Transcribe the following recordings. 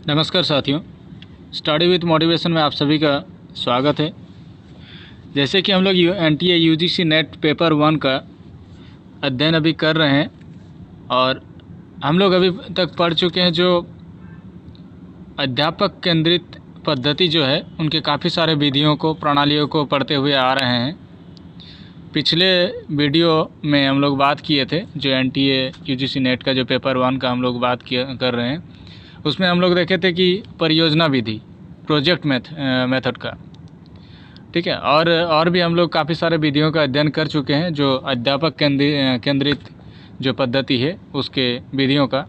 नमस्कार साथियों, study with motivation में आप सभी का स्वागत है। जैसे कि हम लोग NTA UGC नेट पेपर 1 का अध्ययन अभी कर रहे हैं और हम लोग अभी तक पढ़ चुके हैं जो अध्यापक केंद्रित पद्धति जो है उनके काफ़ी सारे विधियों को, प्रणालियों को पढ़ते हुए आ रहे हैं। पिछले वीडियो में हम लोग बात किए थे जो NTA UGC नेट का जो पेपर 1 का हम लोग बात कर रहे हैं, उसमें हम लोग देखे थे कि परियोजना विधि, प्रोजेक्ट मेथड का, ठीक है। और भी हम लोग काफ़ी सारे विधियों का अध्ययन कर चुके हैं जो अध्यापक केंद्रित जो पद्धति है उसके विधियों का।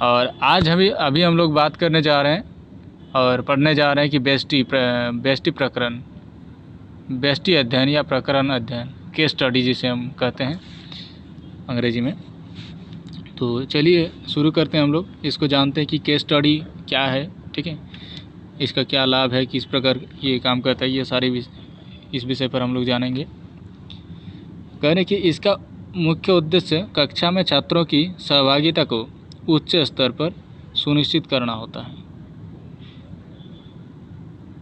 और आज अभी हम लोग बात करने जा रहे हैं और पढ़ने जा रहे हैं कि बेस्टी अध्ययन या प्रकरण अध्ययन, केस स्टडी जिसे हम कहते हैं अंग्रेजी में। तो चलिए शुरू करते हैं। हम लोग इसको जानते हैं कि केस स्टडी क्या है, ठीक है, इसका क्या लाभ है, किस प्रकार ये काम करता है, ये सारी इस विषय पर हम लोग जानेंगे। कह रहे कि इसका मुख्य उद्देश्य कक्षा में छात्रों की सहभागिता को उच्च स्तर पर सुनिश्चित करना होता है।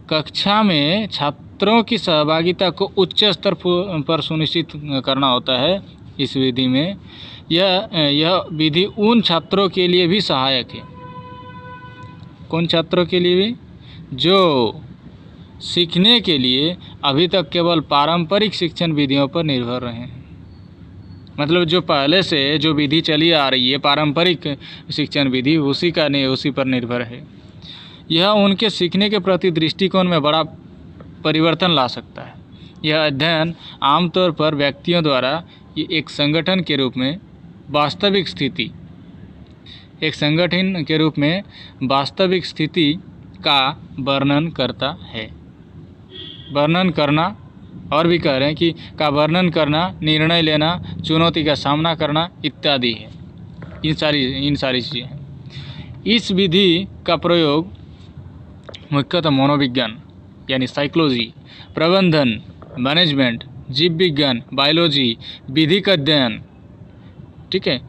कक्षा में छात्रों की सहभागिता को उच्च स्तर पर सुनिश्चित करना होता है। इस विधि में यह विधि उन छात्रों के लिए भी सहायक है। कौन छात्रों के लिए भी? जो सीखने के लिए अभी तक केवल पारंपरिक शिक्षण विधियों पर निर्भर रहे हैं। मतलब जो पहले से जो विधि चली आ रही है, पारंपरिक शिक्षण विधि, उसी पर निर्भर है। यह उनके सीखने के प्रति दृष्टिकोण में बड़ा परिवर्तन ला सकता है। यह अध्ययन आमतौर पर व्यक्तियों द्वारा एक संगठन के रूप में वास्तविक स्थिति का वर्णन करता है। वर्णन करना, और भी कह रहे हैं कि का वर्णन करना, निर्णय लेना, चुनौती का सामना करना इत्यादि है। इन सारी चीज़ें हैं। इस विधि का प्रयोग मुख्यतः मनोविज्ञान यानी साइकोलॉजी, प्रबंधन, मैनेजमेंट, जीव विज्ञान, बायोलॉजी, विधिक अध्ययन, ठीक है,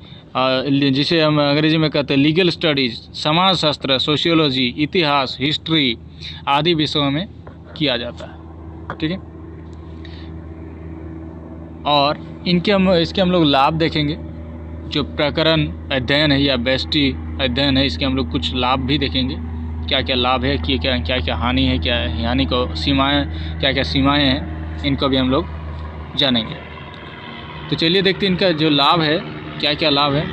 जिसे हम अंग्रेजी में कहते हैं लीगल स्टडीज़, समाजशास्त्र, सोशियोलॉजी, इतिहास, हिस्ट्री आदि विषयों में किया जाता है, ठीक है। और इसके हम लोग लाभ देखेंगे। जो प्रकरण अध्ययन है या बेस्टी अध्ययन है, इसके हम लोग कुछ लाभ भी देखेंगे। क्या क्या लाभ है, कि क्या क्या हानि है, क्या हानि को क्या क्या सीमाएं हैं, इनको भी हम लोग जानेंगे। तो चलिए देखते हैं इनका जो लाभ है, क्या क्या लाभ है।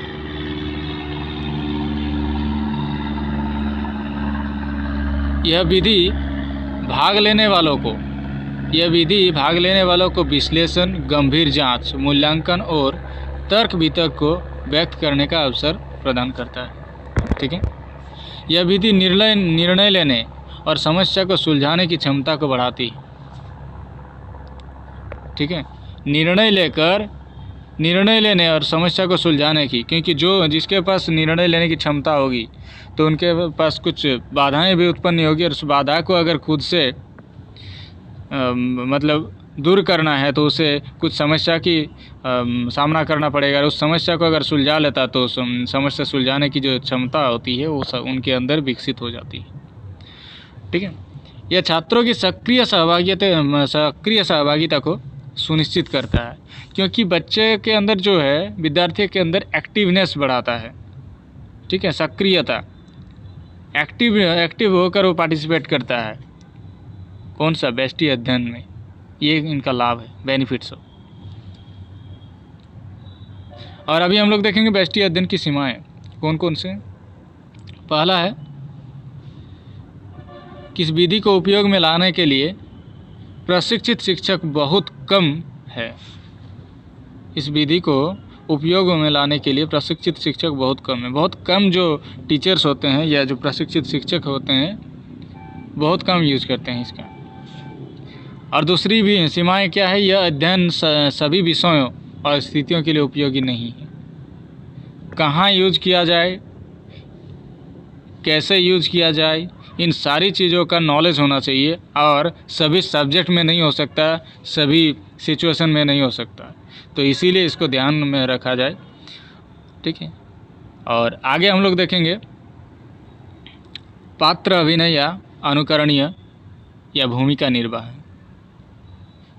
यह विधि भाग लेने वालों को विश्लेषण, गंभीर जांच, मूल्यांकन और तर्क वितर्क को व्यक्त करने का अवसर प्रदान करता है, ठीक है। यह विधि निर्णय लेने और समस्या को सुलझाने की क्षमता को बढ़ाती है, ठीक है। निर्णय लेने और समस्या को सुलझाने की, क्योंकि जिसके पास निर्णय लेने की क्षमता होगी तो उनके पास कुछ बाधाएं भी उत्पन्न नहीं होगी, और उस बाधा को अगर खुद से मतलब दूर करना है तो उसे कुछ समस्या की सामना करना पड़ेगा। उस समस्या को अगर सुलझा लेता तो समस्या सुलझाने की जो क्षमता होती है वो उनके अंदर विकसित हो जाती है, ठीक है। यह छात्रों की सक्रिय सहभागिता को सुनिश्चित करता है, क्योंकि बच्चे के अंदर जो है, विद्यार्थी के अंदर एक्टिवनेस बढ़ाता है, ठीक है, सक्रियता, एक्टिव होकर वो पार्टिसिपेट करता है। कौन सा? बेस्टी अध्ययन में। ये इनका लाभ है, बेनिफिट्स हो। और अभी हम लोग देखेंगे बेस्टी अध्ययन की सीमाएं कौन कौन से। पहला है कि इस विधि को उपयोग में लाने के लिए प्रशिक्षित शिक्षक बहुत कम है। इस विधि को उपयोग में लाने के लिए प्रशिक्षित शिक्षक बहुत कम है। बहुत कम जो टीचर्स होते हैं या जो प्रशिक्षित शिक्षक होते हैं बहुत कम यूज करते हैं इसका। और दूसरी भी सीमाएं क्या है? यह अध्ययन सभी विषयों और स्थितियों के लिए उपयोगी नहीं है। कहाँ यूज किया जाए, कैसे यूज किया जाए, इन सारी चीज़ों का नॉलेज होना चाहिए। और सभी सब्जेक्ट में नहीं हो सकता, सभी सिचुएशन में नहीं हो सकता, तो इसीलिए इसको ध्यान में रखा जाए, ठीक है। और आगे हम लोग देखेंगे पात्र अभिनय या अनुकरणीय या भूमिका निर्वाह,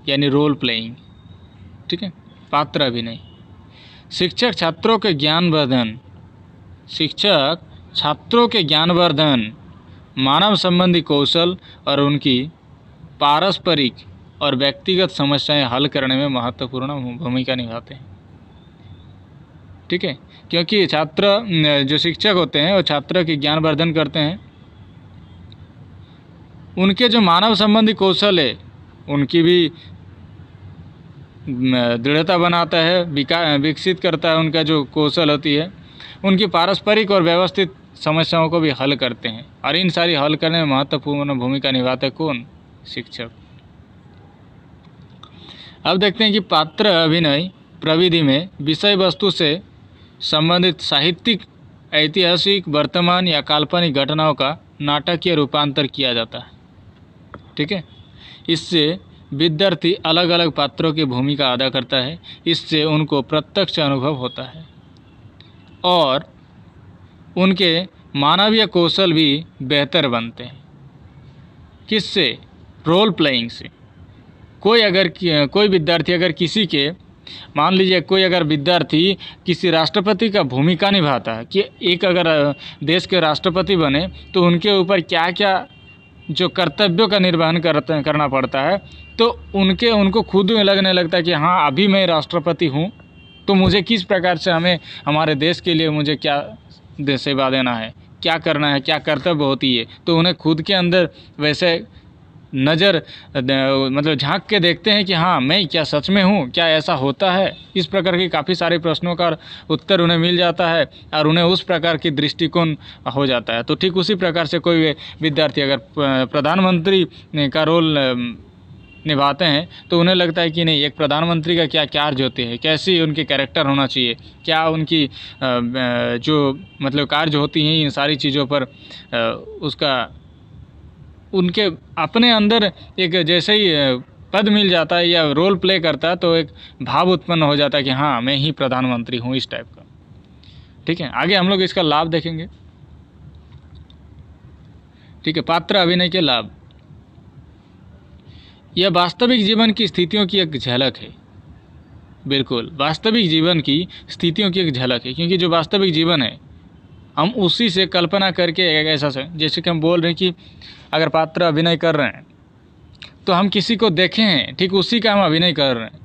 यानी रोल प्लेइंग। ठीक है, पात्र अभिनय। शिक्षक छात्रों के ज्ञानवर्धन, मानव संबंधी कौशल और उनकी पारस्परिक और व्यक्तिगत समस्याएं हल करने में महत्वपूर्ण भूमिका निभाते हैं। ठीक है, क्योंकि छात्र जो शिक्षक होते हैं वो छात्र के ज्ञानवर्धन करते हैं, उनके जो मानव संबंधी कौशल है उनकी भी दृढ़ता बनाता है, विकसित करता है, उनका जो कौशल होती है, उनकी पारस्परिक और व्यवस्थित समस्याओं को भी हल करते हैं। और इन सारी हल करने में महत्वपूर्ण भूमिका निभाते हैं कौन? शिक्षक। अब देखते हैं कि पात्र अभिनय प्रविधि में विषय वस्तु से संबंधित साहित्यिक, ऐतिहासिक, वर्तमान या काल्पनिक घटनाओं का नाटकीय रूपांतर किया जाता है। ठीक है, इससे विद्यार्थी अलग अलग पात्रों की भूमिका अदा करता है, इससे उनको प्रत्यक्ष अनुभव होता है और उनके मानवीय कौशल भी बेहतर बनते हैं। किससे? रोल प्लेइंग से। कोई विद्यार्थी अगर किसी के, मान लीजिए कोई अगर विद्यार्थी किसी राष्ट्रपति का भूमिका निभाता है कि एक अगर देश के राष्ट्रपति बने तो उनके ऊपर क्या क्या जो कर्तव्यों का निर्वहन करना पड़ता है, तो उनको खुद लगने लगता है कि हाँ अभी मैं राष्ट्रपति हूँ तो मुझे किस प्रकार से हमारे देश के लिए मुझे क्या सेवा देना है, क्या करना है, क्या कर्तव्य होती है। तो उन्हें खुद के अंदर वैसे मतलब झांक के देखते हैं कि हाँ मैं क्या सच में हूँ, क्या ऐसा होता है। इस प्रकार के काफ़ी सारे प्रश्नों का उत्तर उन्हें मिल जाता है और उन्हें उस प्रकार की दृष्टिकोण हो जाता है। तो ठीक उसी प्रकार से कोई विद्यार्थी अगर प्रधानमंत्री का रोल निभाते हैं तो उन्हें लगता है कि नहीं, एक प्रधानमंत्री का क्या कार्य होते हैं, कैसी उनके कैरेक्टर होना चाहिए, क्या उनकी जो मतलब कार्य होती हैं, इन सारी चीज़ों पर उनके अपने अंदर एक जैसे ही पद मिल जाता है या रोल प्ले करता है तो एक भाव उत्पन्न हो जाता है कि हाँ मैं ही प्रधानमंत्री हूँ, इस टाइप का। ठीक है, आगे हम लोग इसका लाभ देखेंगे। ठीक है, पात्र अभिनय के लाभ। यह वास्तविक जीवन की स्थितियों की एक झलक है। बिल्कुल, वास्तविक जीवन की स्थितियों की एक झलक है, क्योंकि जो वास्तविक जीवन है हम उसी से कल्पना करके एक ऐसा से, जैसे कि हम बोल रहे हैं कि अगर पात्र अभिनय कर रहे हैं तो हम किसी को देखे हैं, ठीक उसी का हम अभिनय कर रहे हैं।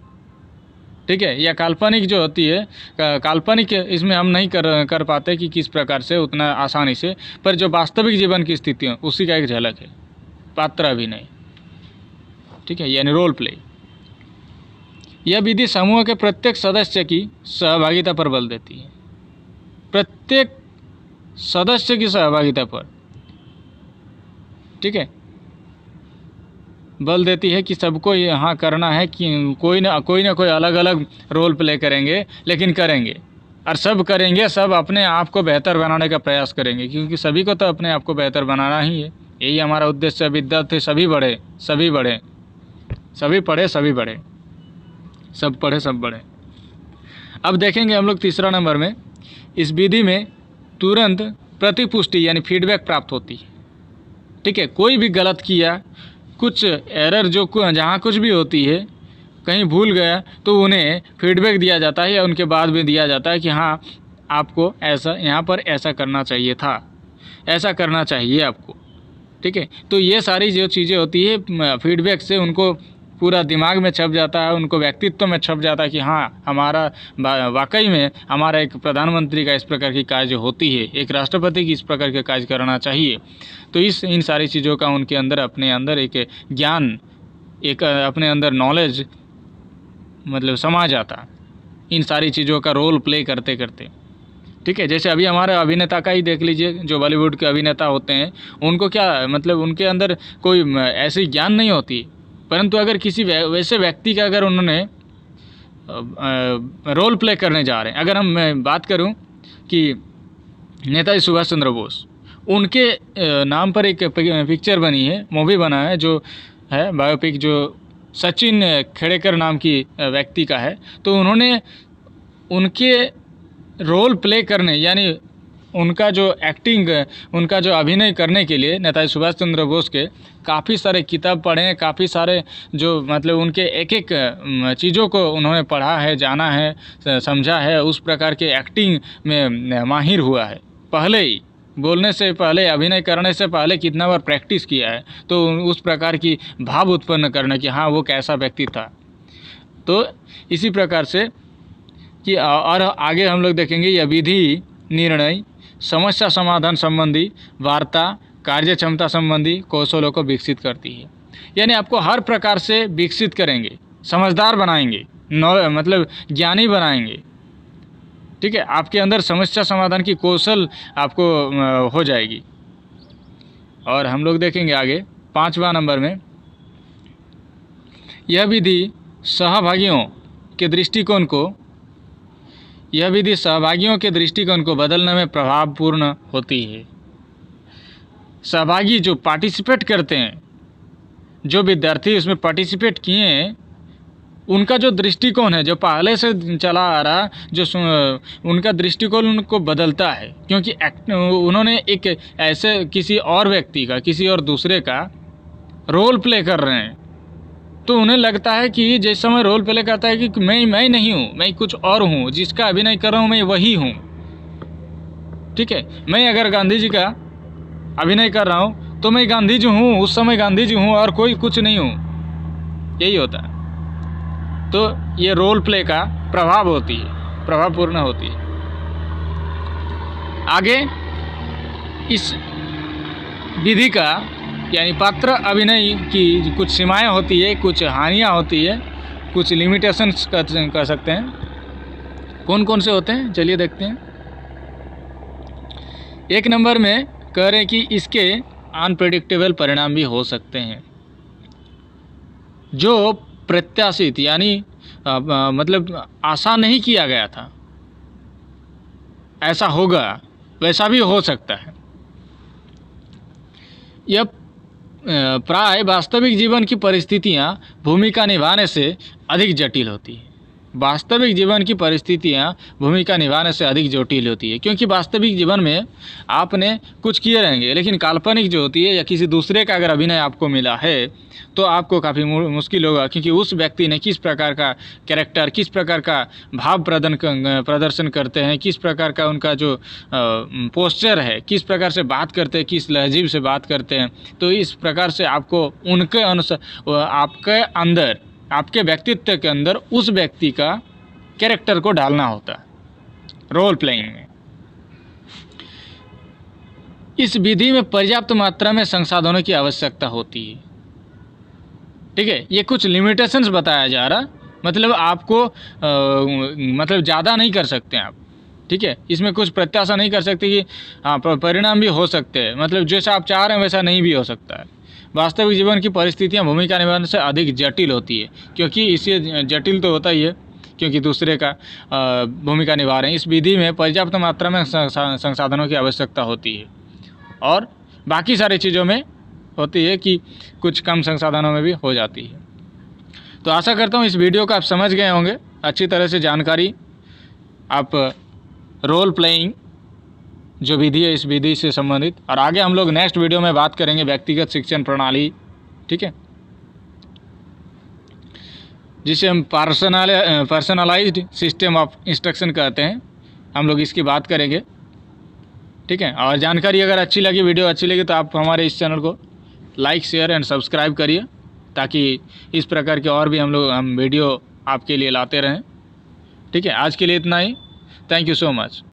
ठीक है, या काल्पनिक जो होती है, काल्पनिक इसमें हम नहीं कर पाते कि किस प्रकार से उतना आसानी से, पर जो वास्तविक जीवन की स्थितियाँ उसी का एक झलक है पात्र अभिनय। ठीक है, यानी रोल प्ले। यह विधि समूह के प्रत्येक सदस्य की सहभागिता पर बल देती है, प्रत्येक सदस्य की सहभागिता पर। ठीक है, बल देती है कि सबको यहाँ करना है कि कोई ना कोई अलग अलग रोल प्ले करेंगे, लेकिन करेंगे और सब करेंगे, सब अपने आप को बेहतर बनाने का प्रयास करेंगे, क्योंकि सभी को तो अपने आप को बेहतर बनाना ही है। यही हमारा उद्देश्य है। विद्यार्थी सभी बढ़े, सभी बढ़े, सभी पढ़े, सभी बढ़े, सब पढ़े, सब बढ़े। अब देखेंगे हम लोग तीसरा नंबर में, इस विधि में तुरंत प्रतिपुष्टि यानी फीडबैक प्राप्त होती है। ठीक है, कोई भी गलत किया, कुछ एरर जो जहाँ कुछ भी होती है, कहीं भूल गया तो उन्हें फीडबैक दिया जाता है या उनके बाद में दिया जाता है कि हाँ आपको ऐसा, यहाँ पर ऐसा करना चाहिए था, ऐसा करना चाहिए आपको। ठीक है, तो ये सारी जो चीज़ें होती है फीडबैक से उनको पूरा दिमाग में छप जाता है, उनको व्यक्तित्व में छप जाता है कि हाँ हमारा वाकई में हमारा एक प्रधानमंत्री का इस प्रकार की कार्य होती है, एक राष्ट्रपति की इस प्रकार के कार्य करना चाहिए। तो इन सारी चीज़ों का उनके अंदर, अपने अंदर एक ज्ञान, एक अपने अंदर नॉलेज मतलब समा जाता, इन सारी चीज़ों का रोल प्ले करते करते। ठीक है, जैसे अभी हमारे अभिनेता का ही देख लीजिए, जो बॉलीवुड के अभिनेता होते हैं, उनको क्या मतलब उनके अंदर कोई ऐसी ज्ञान नहीं होती, परंतु अगर किसी वैसे व्यक्ति का अगर उन्होंने रोल प्ले करने जा रहे हैं, अगर मैं बात करूं कि नेताजी सुभाष चंद्र बोस, उनके नाम पर एक पिक्चर बनी है, मूवी बना है, जो है बायोपिक, जो सचिन खेड़ेकर नाम की व्यक्ति का है। तो उन्होंने उनके रोल प्ले करने, यानी उनका जो एक्टिंग, उनका जो अभिनय करने के लिए नेताजी सुभाष चंद्र बोस के काफ़ी सारे किताब पढ़े हैं, काफ़ी सारे जो मतलब उनके एक एक चीज़ों को उन्होंने पढ़ा है, जाना है, समझा है, उस प्रकार के एक्टिंग में माहिर हुआ है। पहले ही बोलने से पहले, अभिनय करने से पहले कितना बार प्रैक्टिस किया है, तो उस प्रकार की भाव उत्पन्न करना कि हाँ वो कैसा व्यक्ति था। तो इसी प्रकार से कि और आगे हम लोग देखेंगे यह विधि निर्णय, समस्या समाधान संबंधी, वार्ता, कार्य क्षमता संबंधी कौशलों को विकसित करती है। यानी आपको हर प्रकार से विकसित करेंगे, समझदार बनाएंगे, मतलब ज्ञानी बनाएंगे। ठीक है, आपके अंदर समस्या समाधान की कौशल आपको हो जाएगी। और हम लोग देखेंगे आगे 5वां नंबर में, यह विधि सहभागियों के दृष्टिकोण को बदलने में प्रभावपूर्ण होती है। सहभागी जो पार्टिसिपेट करते हैं, जो विद्यार्थी उसमें पार्टिसिपेट किए हैं, उनका जो दृष्टिकोण है, जो पहले से चला आ रहा, जो उनका दृष्टिकोण उनको बदलता है, क्योंकि उन्होंने एक ऐसे किसी और व्यक्ति का, किसी और दूसरे का रोल प्ले कर रहे हैं। तो उन्हें लगता है कि जिस समय रोल प्ले करता है कि मैं नहीं हूँ, मैं कुछ और हूँ, जिसका अभिनय कर रहा हूँ मैं वही हूँ। ठीक है, मैं अगर गांधी जी का अभिनय कर रहा हूँ तो मैं गांधी जी हूँ, उस समय गांधी जी हूँ और कोई कुछ नहीं हूँ, यही होता है। तो ये रोल प्ले का प्रभावपूर्ण होती है। आगे इस विधि का यानी पात्र अभिनय की कुछ सीमाएं होती है, कुछ हानियां होती है, कुछ लिमिटेशंस कर सकते हैं। कौन कौन से होते हैं चलिए देखते हैं। 1 नंबर में कह रहे हैं कि इसके अनप्रेडिक्टेबल परिणाम भी हो सकते हैं। जो प्रत्याशित यानी मतलब आशा नहीं किया गया था ऐसा होगा, वैसा भी हो सकता है। यह प्राय वास्तविक जीवन की परिस्थितियां भूमिका निभाने से अधिक जटिल होती है। वास्तविक जीवन की परिस्थितियां भूमिका निभाने से अधिक जटिल होती है, क्योंकि वास्तविक जीवन में आपने कुछ किए रहेंगे, लेकिन काल्पनिक जो होती है या किसी दूसरे का अगर अभिनय आपको मिला है तो आपको काफ़ी मुश्किल होगा, क्योंकि उस व्यक्ति ने किस प्रकार का कैरेक्टर, किस प्रकार का भाव प्रदर्शन करते हैं, किस प्रकार का उनका जो पोस्चर है, किस प्रकार से बात करते हैं, किस लहजीब से बात करते हैं। तो इस प्रकार से आपको उनके अनुसार आपके अंदर, आपके व्यक्तित्व के अंदर उस व्यक्ति का कैरेक्टर को डालना होता है रोल प्लेइंग में। इस विधि में पर्याप्त मात्रा में संसाधनों की आवश्यकता होती है। ठीक है, ये कुछ लिमिटेशंस बताया जा रहा, मतलब आपको मतलब ज़्यादा नहीं कर सकते आप। ठीक है, इसमें कुछ प्रत्याशा नहीं कर सकते कि हाँ परिणाम भी हो सकते हैं, मतलब जैसा आप चाह रहे हैं वैसा नहीं भी हो सकता है। वास्तविक जीवन की परिस्थितियां भूमिका निभाने से अधिक जटिल होती है, क्योंकि इससे जटिल तो होता ही है क्योंकि दूसरे का भूमिका निभा रहे हैं। इस विधि में पर्याप्त मात्रा में संसाधनों की आवश्यकता होती है, और बाकी सारी चीज़ों में होती है कि कुछ कम संसाधनों में भी हो जाती है। तो आशा करता हूँ इस वीडियो को आप समझ गए होंगे, अच्छी तरह से जानकारी आप रोल प्लेइंग जो विधि है इस विधि से संबंधित। और आगे हम लोग नेक्स्ट वीडियो में बात करेंगे व्यक्तिगत शिक्षण प्रणाली, ठीक है, जिसे हम पर्सनलाइज्ड सिस्टम ऑफ इंस्ट्रक्शन कहते हैं, हम लोग इसकी बात करेंगे। ठीक है, और जानकारी अगर अच्छी लगी, वीडियो अच्छी लगी, तो आप हमारे इस चैनल को लाइक, शेयर एंड सब्सक्राइब करिए, ताकि इस प्रकार के और भी हम वीडियो आपके लिए लाते रहें। ठीक है, आज के लिए इतना ही। Thank you so much.